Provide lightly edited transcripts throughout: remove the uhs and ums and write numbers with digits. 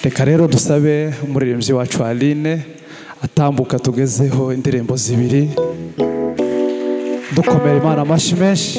reka rero dusabe umuririmbyi wacu Aline atambuka tugezeho indirimbo zibiri dukomera Imana amashyi menshi.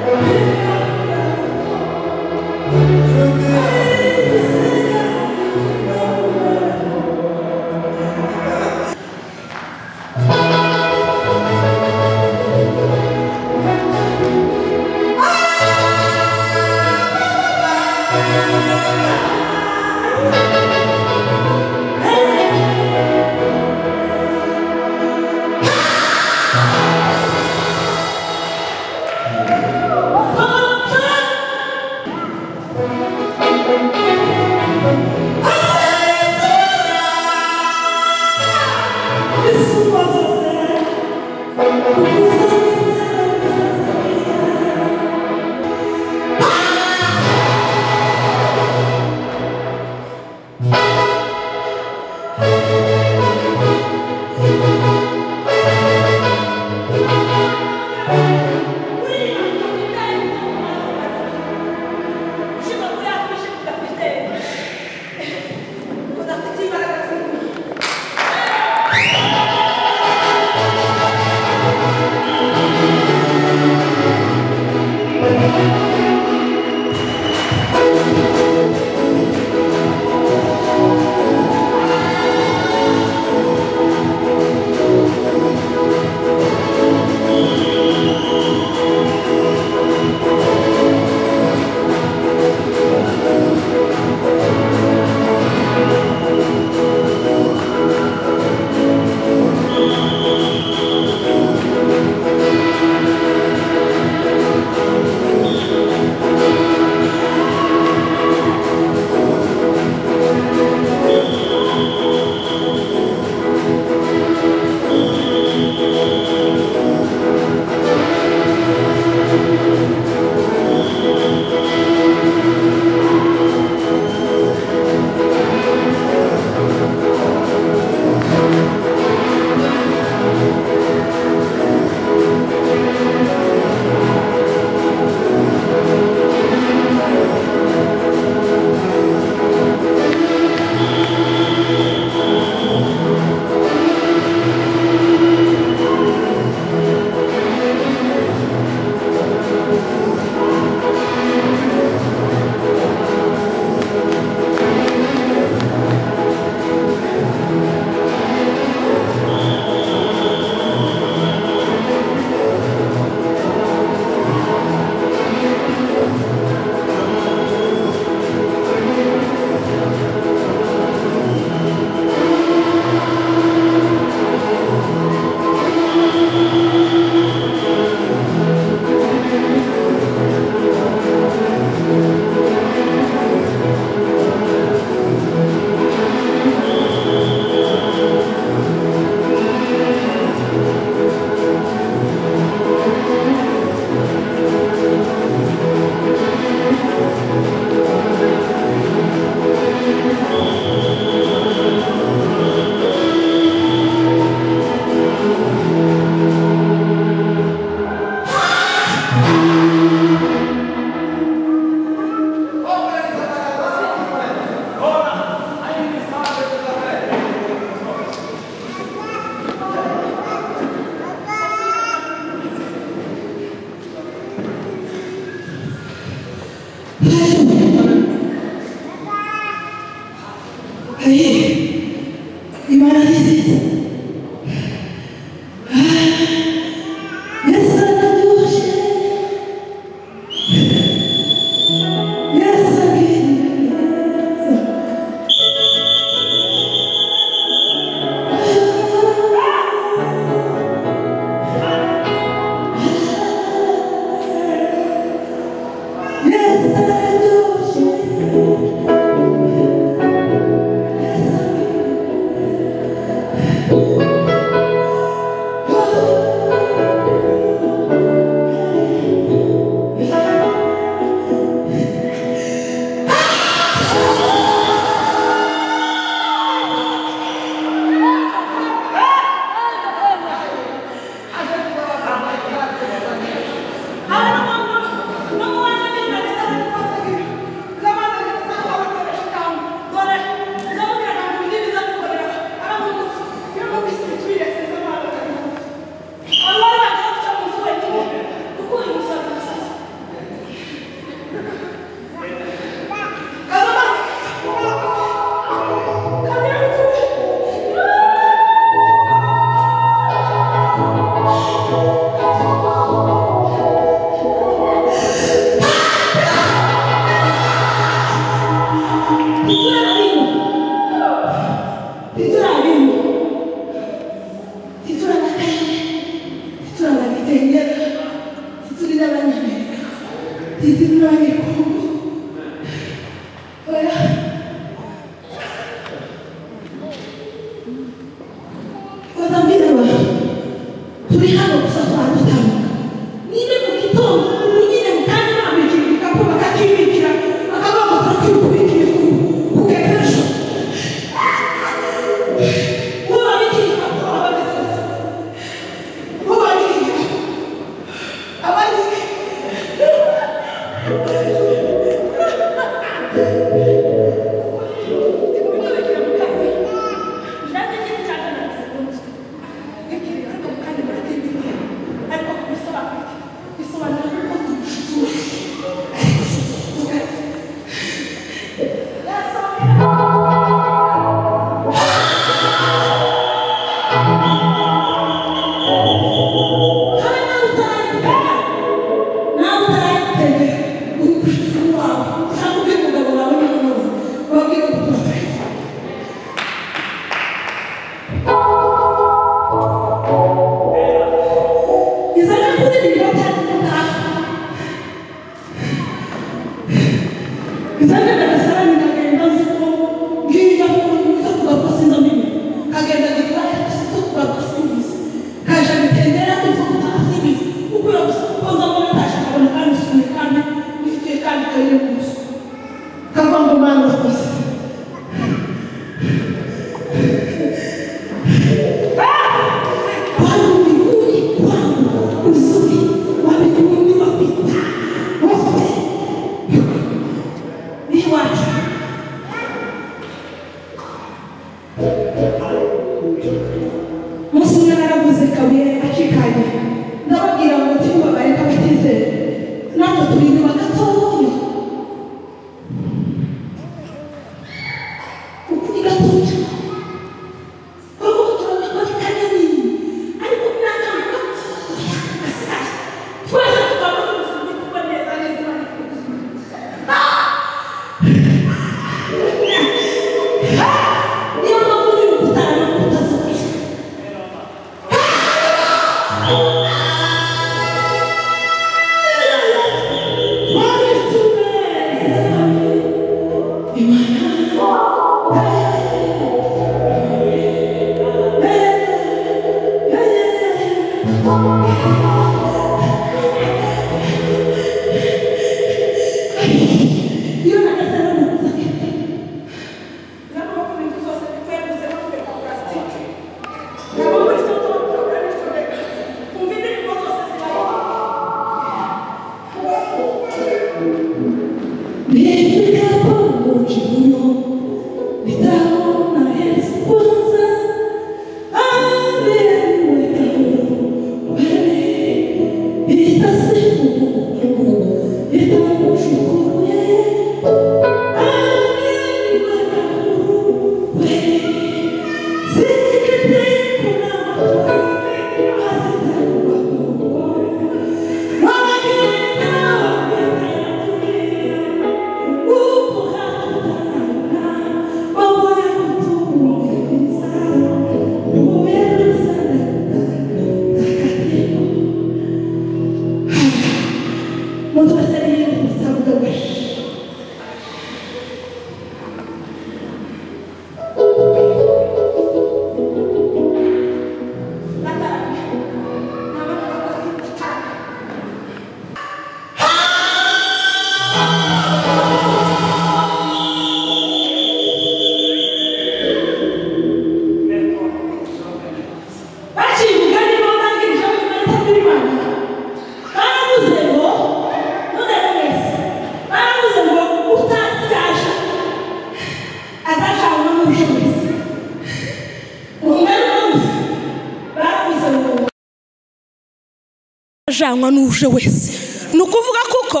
ajanywa n'uje wese ni ukuvuga kuko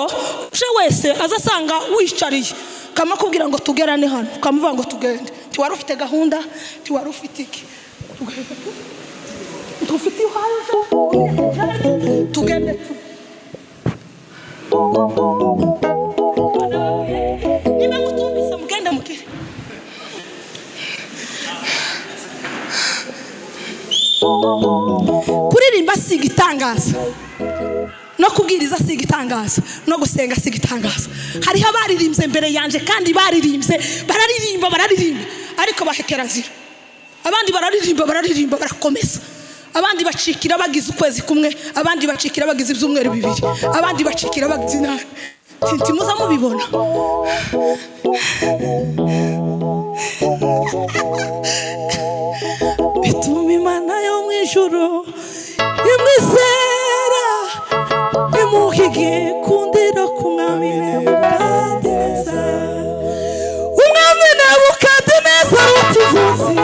uje wese azasanga wicariye kamakubwira ngo tugerane hano kamuvuga ngo tugende tiwari ufite gahunda tiwari ufite iki tufite ihaje tugende niba mutumvise mugende mukire kuririmba si igitangaza no kubwiriza si igitangaza no gusenga si igitangaza hariho abaririmbye mbere yanje kandi baririmbye bararirimba ariko bahekera zira abandi bararirimba barakomeza abandi bacikira bagize ukwezi kumwe abandi bacikira bagize ibyumweru bibiri abandi bacikira bagize inani muza mubibona bituma Imana yo mu ijuru imwizera imuhige kundira ku mwami Nebukadineza umwami Nebukadineza utivuze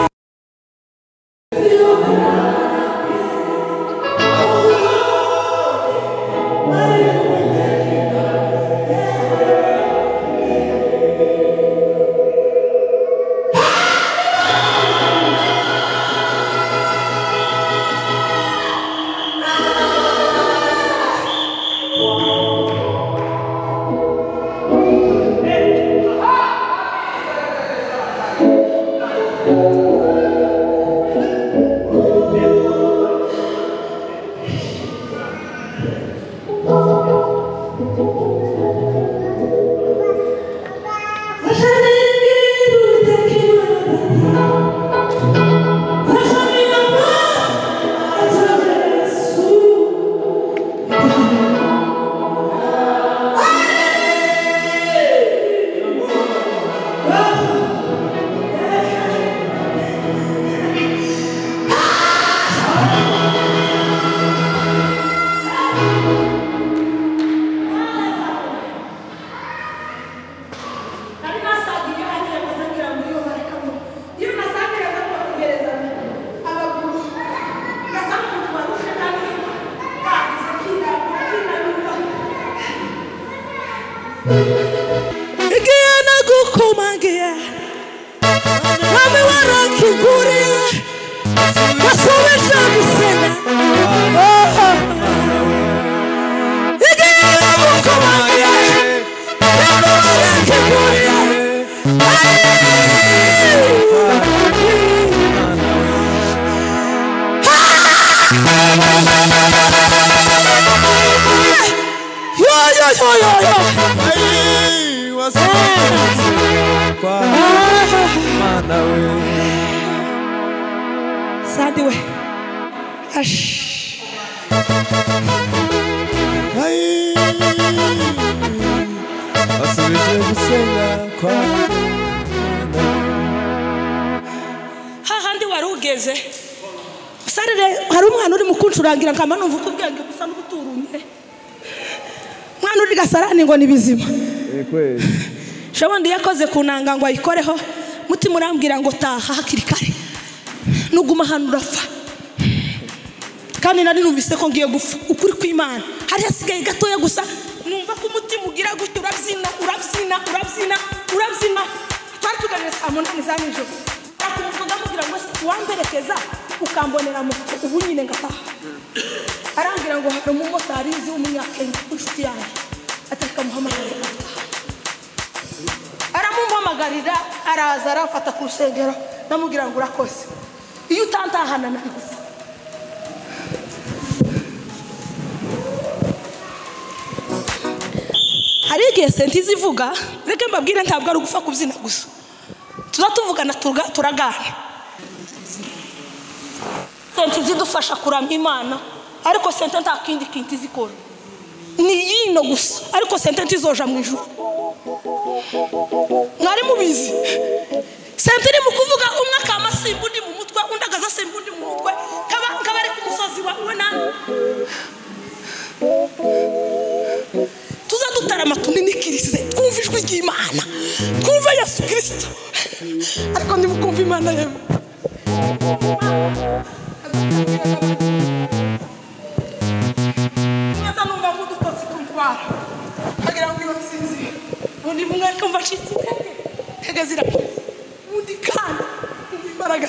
igihe nagukomagiye mwami warakiguriye wasubije gusenga igihe nagukomagiye mwami warakiguriye Sadi we wasubije gusenga kwa hahandi wari ugeze sarire hari umwana uri mukuncurangira nkama numva uko ubwenge gusa n'ubuturumye mwana uri gasarani ngo ni bizima shabondi yakoze kunanga ngo ayikoreho mutima urambwira ngo taha hakiri kare nuguma hano urapfa kandi nari numvise ko ngiye gupfa ukuri kw'Imana hari hasigaye gatoya gusa numva ko umutima ugira gutyo urabyina twari tuganira saa munani za nijoro akumvuga mugira ngo wamberekeza ukambonera mu ubu nyine ngataha arambwira ngo hari umumotari uzi w'umunyakenya w'inshuti yanjye atarika muhamagarira aramumpamagarira araza arafata ku rusengero namubwira ngo urakoze iyo utantahana nari gupfa hari igihe senti zivuga reke mbabwire ntabwo ari ugupfa kubyina gusa tuza tuvugana turagana senti zidufasha kuramya Imana ariko senti nta kindi kintu zikora ni yino gusa ariko senti ntizoja mu ijuru mwari mubizi senti ni mu kuvuga umwe akamasimba undi mu mutwe undi agazasimba undi mu mutwe kaba ari ku musozi wawe nani tuza dutarama tuminikirize twumva ijwi ry'Imana twumva Yesu Kristo ariko ndimukumva Imana yewe neza numva ngo dutotsi tuntwara hagira ngo ibasinzi undi mumwe kumva shitsi kagazira undi kandi imbaraga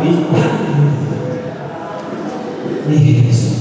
bitanga n'iherezo